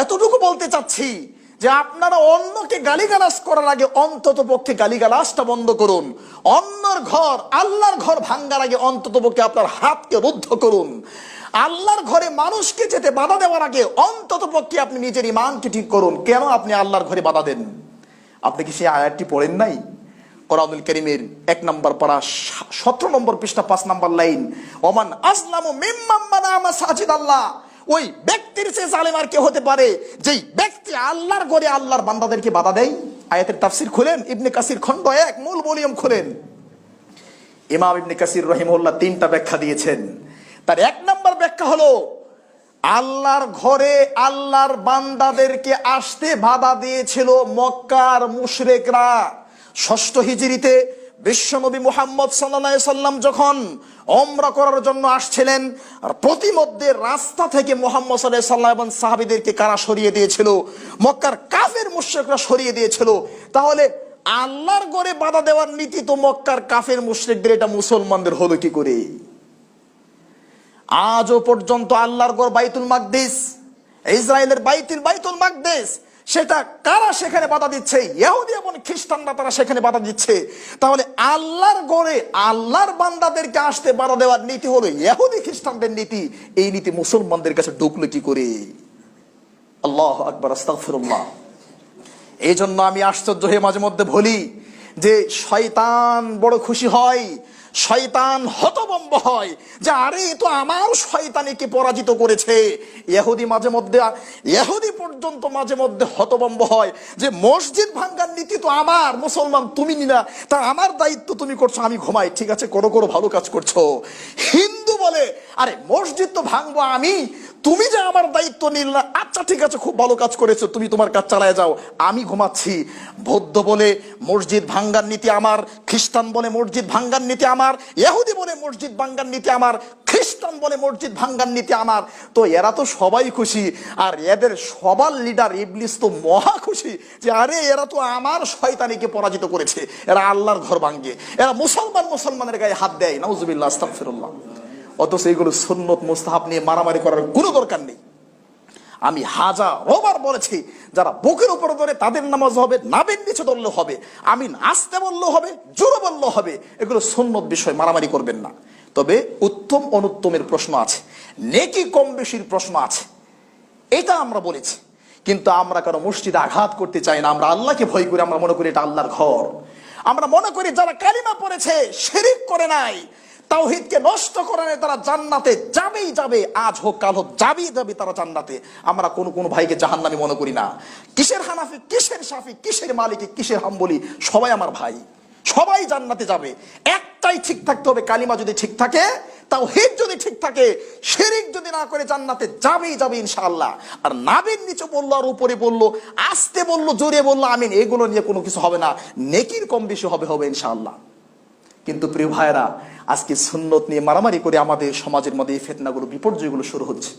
এতটুকু বলতে চাচ্ছি যে আপনারা অন্যকে গালিগালাজ করার আগে অন্তত পক্ষে গালিগালাজটা বন্ধ করুন। অন্যর ঘর, আল্লাহর ঘর ভাঙ্গার আগে অন্তত পক্ষে আপনার হাতকে রুদ্ধ করুন। আল্লাহর ঘরে মানুষকে যেতে বাধা দেওয়ার আগে অন্তত পক্ষে আপনি নিজের ঈমানকে ঠিক করুন। কেন আপনি আল্লাহর ঘরে বাধা দেন? আপনি কি সেই আয়াতটি পড়েন নাই? কোরআনুল কারীমের 1 নম্বর পারা 17 নম্বর পৃষ্ঠা 5 নম্বর লাইন, ওমান আসলামু মিম্মান মানা মাসাজিদ আল্লাহ। ওই ব্যক্তির চেয়ে জালেম আর কে হতে পারে যেই ব্যক্তি আল্লাহর ঘরে আল্লাহর বান্দাদেরকে বাধা দেয়? আয়াতের তাফসীর খুলেন, ইবনে কাসির খণ্ড 1 মূল ভলিউম খুলেন। ইমাম ইবনে কাসির রাহিমাহুল্লাহ 3টা ব্যাখ্যা দিয়েছেন। তার 1 নম্বর ব্যাখ্যা হলো, আল্লাহর ঘরে আল্লাহর বান্দাদেরকে আসতে বাধা দিয়েছিল মক্কার মুশরিকরা। 6ষ্ঠ হিজরিতে বিশ্বনবী মুহাম্মদ সাল্লাল্লাহু আলাইহি সাল্লাম যখন উমরা করার জন্য আসছিলেন, আর প্রতিমধ্যে রাস্তা থেকে মুহাম্মদ সাল্লাল্লাহু আলাইহি সাল্লাম এবং সাহাবীদেরকে কারা সরিয়ে দিয়েছিল? মক্কার কাফের মুশরিকরা সরিয়ে দিয়েছিল। তাহলে আল্লাহর ঘরে বাধা দেওয়ার নীতি তো মক্কার কাফের মুশরিকদের, এটা মুসলমানদের হলো কি করে? আজও পর্যন্ত আল্লাহর ঘর বাইতুল মাকদিস, ইসরায়েলের বাইতুল মাকদিস, সেটা কারা সেখানে বাধা দিচ্ছে? ইহুদি এবং খ্রিস্টানরা, তারা সেখানে বাধা দিচ্ছে। তাহলে আল্লাহর ঘরে আল্লাহর বান্দাদেরকে আসতে বাধা দেওয়ার নীতি হলো ইহুদি খ্রিস্টানদের নীতি। এই নীতি মুসলমানদের কাছে ঢুকলো কি করে? আল্লাহু আকবার, আস্তাগফিরুল্লাহ। এই জন্য আমি আশ্চর্য হয়ে মাঝে মধ্যে বলি যে শয়তান বড় খুশি হয়, শয়তান হতভম্ব হয় যে আরে তো আমার শয়তানিকে পরাজিত করেছে। ইহুদি পর্যন্ত মাঝে মধ্যে হতভম্ব হয় যে মসজিদ ভাঙ্গার নীতি তো আমার, মুসলমান তুমি নিলা, তা আমার দায়িত্ব তুমি করছো, আমি ঘুমাই, ঠিক আছে করো ভালো কাজ করছো। হিন্দু বলে আরে মসজিদ তো ভাঙবো আমি, তুমি যে আমার দায়িত্ব নিলে না, আচ্ছা ঠিক আছে খুব ভালো কাজ করেছো, তুমি তোমার কাজ চালায় যাও, আমি ঘুমাচ্ছি। বৌদ্ধ বলে মসজিদ ভাঙ্গার নীতি আমার, খ্রিস্টান বলে মসজিদ ভাঙ্গার নীতি আমার, ইহুদি বলে মসজিদ ভাঙ্গার নীতি আমার, খ্রিস্টান বলে মসজিদ ভাঙ্গার নীতি আমার। তো এরা তো সবাই খুশি, আর এদের সবার লিডার ইবলিস তো মহা খুশি যে আরে এরা তো আমার শয়তানিকে পরাজিত করেছে, এরা আল্লাহর ঘর ভাঙ্গে, এরা মুসলমানের গায়ে হাত দেয়। নাউজুবিল্লাহ, আস্তাগফিরুল্লাহ। অথচ এইগুলো সুন্নত মুস্তাহাব নিয়ে মারামারি করার কোনো দরকার নেই। আমি হাজারবার বলেছি, যারা বুকের উপরে ধরে তাদের নামাজ হবে, নাভির নিচে ধরলেও হবে, আমিন আসতে বললেও হবে, জোরে বললেও হবে। এগুলো সুন্নত বিষয়, মারামারি করবেন না। তবে উত্তম অনুত্তমের প্রশ্ন আছে, নেকি কম বেশির প্রশ্ন আছে, এটা আমরা বলেছি। কিন্তু আমরা কারো মসজিদে আঘাত করতে চাই না। আমরা আল্লাহকে ভয় করি, আমরা মনে করি এটা আল্লাহর ঘর। আমরা মনে করি যারা কালিমা পড়েছে, শিরক করে নাই, তাওহীদকে নষ্ট করে নাই, তারা জান্নাতে যাবেই যাবে, আজ হোক কাল হোক যাবেই যাবে তারা জান্নাতে। আমরা কোন ভাইকে জাহান্নামী মনে করি না। কিসের হানাফি, কিসের শাফি, কিসের মালিকি, কিসের হাম্বলি, সবাই আমার ভাই, সবাই জান্নাতে যাবে। একটাই ঠিক থাকতে হবে, কালিমা যদি ঠিক থাকে, তাওহীদ যদি ঠিক থাকে, শিরক যদি না করে, জান্নাতে যাবেই যাবে ইনশাআল্লাহ। আর নাভির নিচে বললো আর উপরে বললো, আস্তে বললো জোরে বললো, আমিন, এগুলো নিয়ে কোনো কিছু হবে না। নেকির কম বেশি হবে ইনশাআল্লাহ। কিন্তু প্রিয় ভাইয়েরা, আজকে সুন্নত নিয়ে মারামারি করে আমাদের সমাজের মধ্যে এই ফিতনাগুলো, বিপর্যয়গুলো শুরু হচ্ছে।